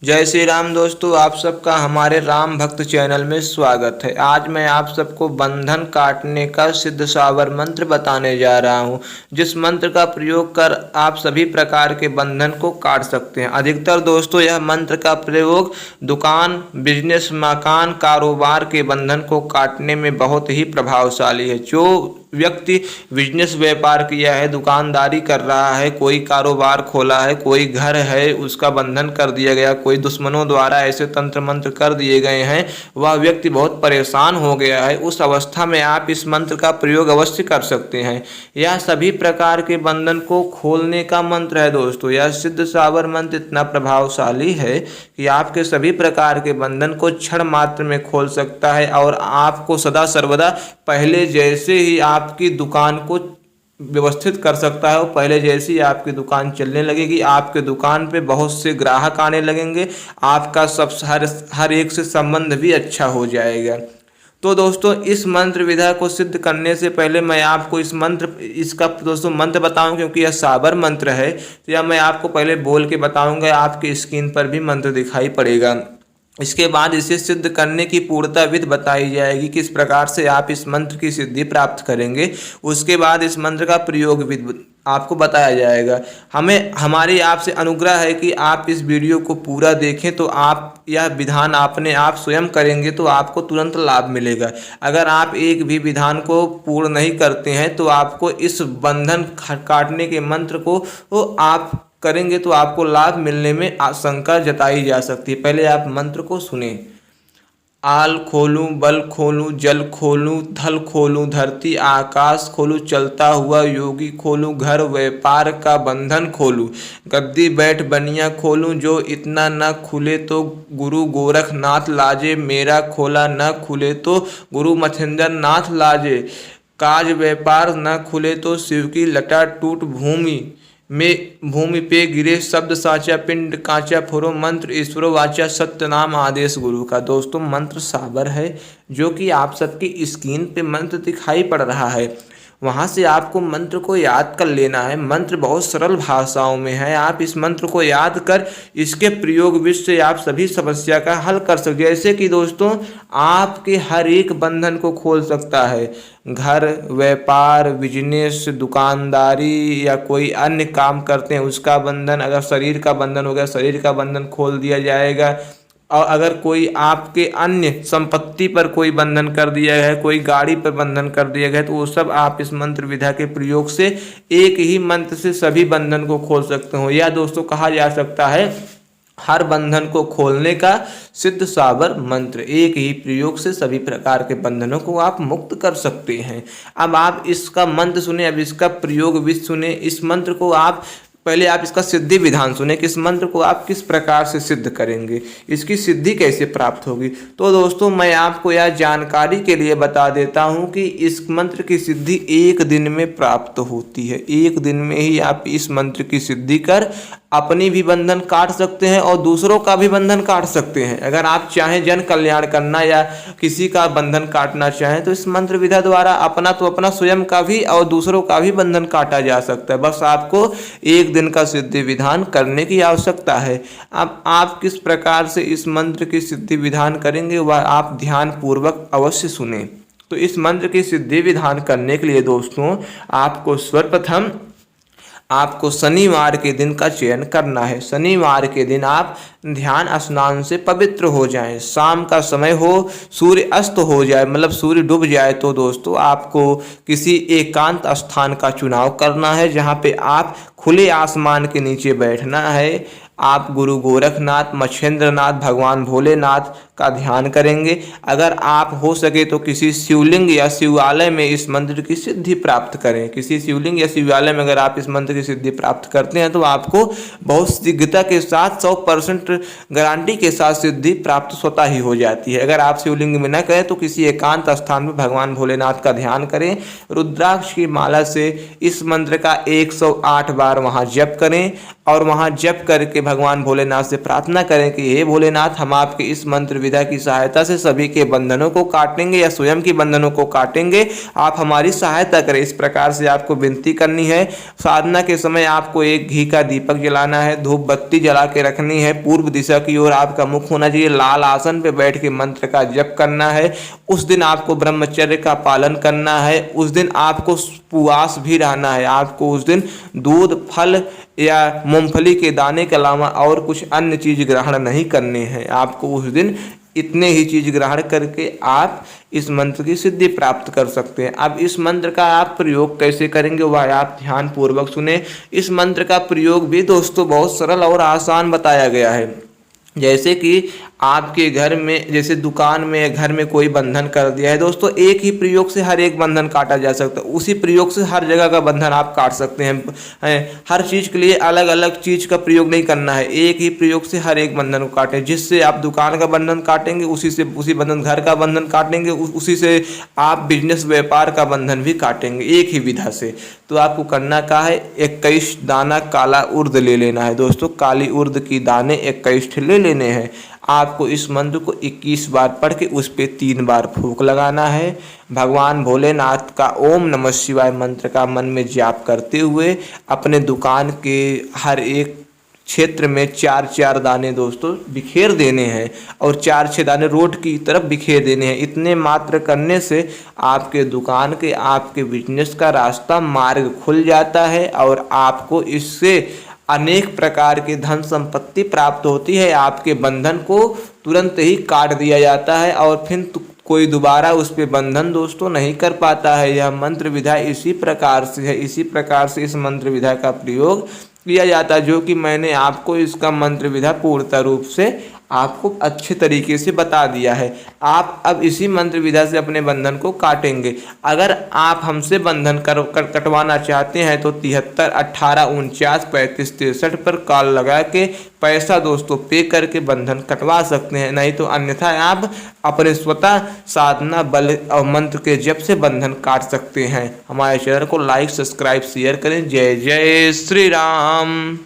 जय श्री राम दोस्तों, आप सबका हमारे राम भक्त चैनल में स्वागत है। आज मैं आप सबको बंधन काटने का सिद्ध सावर मंत्र बताने जा रहा हूं, जिस मंत्र का प्रयोग कर आप सभी प्रकार के बंधन को काट सकते हैं। अधिकतर दोस्तों यह मंत्र का प्रयोग दुकान, बिजनेस, मकान, कारोबार के बंधन को काटने में बहुत ही प्रभावशाली है। जो व्यक्ति बिजनेस व्यापार किया है, दुकानदारी कर रहा है, कोई कारोबार खोला है, कोई घर है, उसका बंधन कर दिया गया, कोई दुश्मनों द्वारा ऐसे तंत्र मंत्र कर दिए गए हैं, वह व्यक्ति बहुत परेशान हो गया है। उस अवस्था में आप इस मंत्र का प्रयोग अवश्य कर सकते हैं। यह सभी प्रकार के बंधन को खोलने का मंत्र है दोस्तों। यह सिद्ध सावर मंत्र इतना प्रभावशाली है कि आपके सभी प्रकार के बंधन को क्षण मात्र में खोल सकता है और आपको सदा सर्वदा पहले जैसे ही आपकी दुकान को व्यवस्थित कर सकता है। और पहले जैसी आपकी दुकान चलने लगेगी, आपके दुकान पे बहुत से ग्राहक आने लगेंगे, आपका सब हर एक से संबंध भी अच्छा हो जाएगा। तो दोस्तों, इस मंत्र विधा को सिद्ध करने से पहले मैं आपको इसका दोस्तों मंत्र बताऊं, क्योंकि यह साबर मंत्र है। तो यह मैं आपको पहले बोल के बताऊंगा, आपकी स्क्रीन पर भी मंत्र दिखाई पड़ेगा। इसके बाद इसे सिद्ध करने की पूर्णता विधि बताई जाएगी, किस प्रकार से आप इस मंत्र की सिद्धि प्राप्त करेंगे। उसके बाद इस मंत्र का प्रयोग विधि आपको बताया जाएगा। हमारी आपसे अनुग्रह है कि आप इस वीडियो को पूरा देखें, तो आप यह विधान अपने आप स्वयं करेंगे तो आपको तुरंत लाभ मिलेगा। अगर आप एक भी विधान को पूर्ण नहीं करते हैं तो आपको इस बंधन काटने के मंत्र को आप करेंगे तो आपको लाभ मिलने में आशंका जताई जा सकती है। पहले आप मंत्र को सुने। आल खोलूं, बल खोलूं, जल खोलूं, थल खोलूं, धरती आकाश खोलूं, चलता हुआ योगी खोलूं, घर व्यापार का बंधन खोलूं, गद्दी बैठ बनिया खोलूं, जो इतना न खुले तो गुरु गोरखनाथ लाजे, मेरा खोला न खुले तो गुरु मच्छिंद्र नाथ लाजे, काज व्यापार न खुले तो शिव की लटा टूट भूमि पे गिरे, शब्द साचा पिंड कांचा फुरो, मंत्र ईश्वरो वाचा, सत्य नाम आदेश गुरु का। दोस्तों, मंत्र साबर है, जो कि आप सबकी स्क्रीन पे मंत्र दिखाई पड़ रहा है। वहाँ से आपको मंत्र को याद कर लेना है। मंत्र बहुत सरल भाषाओं में है। आप इस मंत्र को याद कर इसके प्रयोग विधि से आप सभी समस्या का हल कर सकते हैं। जैसे कि दोस्तों, आपके हर एक बंधन को खोल सकता है। घर, व्यापार, बिजनेस, दुकानदारी या कोई अन्य काम करते हैं उसका बंधन, अगर शरीर का बंधन हो गया, शरीर का बंधन खोल दिया जाएगा। और अगर कोई आपके अन्य संपत्ति पर कोई बंधन कर दिया है, कोई गाड़ी पर बंधन कर दिया गया, तो वो सब आप इस मंत्र विधा के प्रयोग से एक ही मंत्र से सभी बंधन को खोल सकते हो। या दोस्तों, कहा जा सकता है हर बंधन को खोलने का सिद्ध साबर मंत्र, एक ही प्रयोग से सभी प्रकार के बंधनों को आप मुक्त कर सकते हैं। अब आप इसका मंत्र सुने, अब इसका प्रयोग विधि सुने। इस मंत्र को आप पहले आप इसका सिद्धि विधान सुने कि इस मंत्र को आप किस प्रकार से सिद्ध करेंगे, इसकी सिद्धि कैसे प्राप्त होगी। तो दोस्तों, मैं आपको यह जानकारी के लिए बता देता हूं कि इस मंत्र की सिद्धि एक दिन में प्राप्त होती है। एक दिन में ही आप इस मंत्र की सिद्धि कर अपनी भी बंधन काट सकते हैं और दूसरों का भी बंधन काट सकते हैं। अगर आप चाहें जन कल्याण करना या किसी का बंधन काटना चाहें तो इस मंत्र विधा द्वारा अपना स्वयं का भी और दूसरों का भी बंधन काटा जा सकता है। बस आपको एक दिन का सिद्धि विधान करने की आवश्यकता है। अब आप किस प्रकार से इस मंत्र की सिद्धि विधान करेंगे वह आप ध्यान पूर्वक अवश्य सुने। तो इस मंत्र की सिद्धि विधान करने के लिए दोस्तों, आपको सर्वप्रथम आपको शनिवार के दिन का चयन करना है। शनिवार के दिन आप ध्यान स्नान से पवित्र हो जाएं, शाम का समय हो, सूर्य अस्त हो जाए, मतलब सूर्य डूब जाए, तो दोस्तों आपको किसी एकांत स्थान का चुनाव करना है, जहां पे आप खुले आसमान के नीचे बैठना है। आप गुरु गोरखनाथ, मच्छिंद्रनाथ, भगवान भोलेनाथ का ध्यान करेंगे। अगर आप हो सके तो किसी शिवलिंग या शिवालय में इस मंत्र की सिद्धि प्राप्त करें। किसी शिवलिंग या शिवालय में अगर आप इस मंत्र की सिद्धि प्राप्त करते हैं तो आपको बहुत शीघ्रता के साथ 100% गारंटी के साथ सिद्धि प्राप्त स्वतः ही हो जाती है। अगर आप शिवलिंग में न करें तो किसी एकांत स्थान में भगवान भोलेनाथ का ध्यान करें। रुद्राक्ष की माला से इस मंत्र का 108 बार वहाँ जप करें और वहाँ जप करके भगवान भोलेनाथ से प्रार्थना करें कि हे भोलेनाथ, हम आपके इस मंत्र विधा की सहायता से सभी के बंधनों को काटेंगे या स्वयं के बंधनों को काटेंगे, आप हमारी सहायता करें। इस प्रकार से आपको विनती करनी है। साधना के समय आपको एक घी का दीपक जलाना है, धूप बत्ती जला के रखनी है, पूर्व दिशा की ओर आपका मुख होना चाहिए, लाल आसन पे बैठ के मंत्र का जप करना है। उस दिन आपको ब्रह्मचर्य का पालन करना है। उस दिन आपको उपवास भी रहना है। आपको उस दिन दूध, फल या मूंगफली के दाने के अलावा और कुछ अन्य चीज ग्रहण नहीं करने हैं। आपको उस दिन इतने ही चीज ग्रहण करके आप इस मंत्र की सिद्धि प्राप्त कर सकते हैं। अब इस मंत्र का आप प्रयोग कैसे करेंगे वह आप ध्यान पूर्वक सुने। इस मंत्र का प्रयोग भी दोस्तों बहुत सरल और आसान बताया गया है। जैसे कि आपके घर में, जैसे दुकान में, घर में कोई बंधन कर दिया है दोस्तों, एक ही प्रयोग से हर एक बंधन काटा जा सकता है। उसी प्रयोग से हर जगह का बंधन आप काट सकते हैं। हर चीज़ के लिए अलग अलग चीज़ का प्रयोग नहीं करना है, एक ही प्रयोग से हर एक बंधन को काटें। जिससे आप दुकान का बंधन काटेंगे उसी बंधन घर का बंधन काटेंगे, उसी से आप बिजनेस व्यापार का बंधन भी काटेंगे एक ही विधा से। तो आपको करना क्या है, 21 दाना काला उर्द ले लेना है दोस्तों। काली उर्द की दाने 21 ले लेने हैं। आपको इस मंत्र को 21 बार पढ़ के उस पे 3 बार फूंक लगाना है। भगवान भोलेनाथ का ओम नमः शिवाय मंत्र का मन में जाप करते हुए अपने दुकान के हर एक क्षेत्र में 4-4 दाने दोस्तों बिखेर देने हैं और 4-6 दाने रोड की तरफ बिखेर देने हैं। इतने मात्र करने से आपके दुकान के, आपके बिजनेस का रास्ता, मार्ग खुल जाता है और आपको इससे अनेक प्रकार की धन संपत्ति प्राप्त होती है। आपके बंधन को तुरंत ही काट दिया जाता है और फिर कोई दोबारा उस पे बंधन दोस्तों नहीं कर पाता है। यह मंत्र विधा इसी प्रकार से है। इसी प्रकार से इस मंत्र विधा का प्रयोग किया जाता है, जो कि मैंने आपको इसका मंत्र विधा पूर्णतः रूप से आपको अच्छे तरीके से बता दिया है। आप अब इसी मंत्र विधा से अपने बंधन को काटेंगे। अगर आप हमसे बंधन कटवाना चाहते हैं तो 73 18 49 35 63 पर कॉल लगा के पैसा दोस्तों पे करके बंधन कटवा सकते हैं। नहीं तो अन्यथा आप अपने स्वतः साधना बल और मंत्र के जप से बंधन काट सकते हैं। हमारे चैनल को लाइक, सब्सक्राइब, शेयर करें। जय जय श्री राम।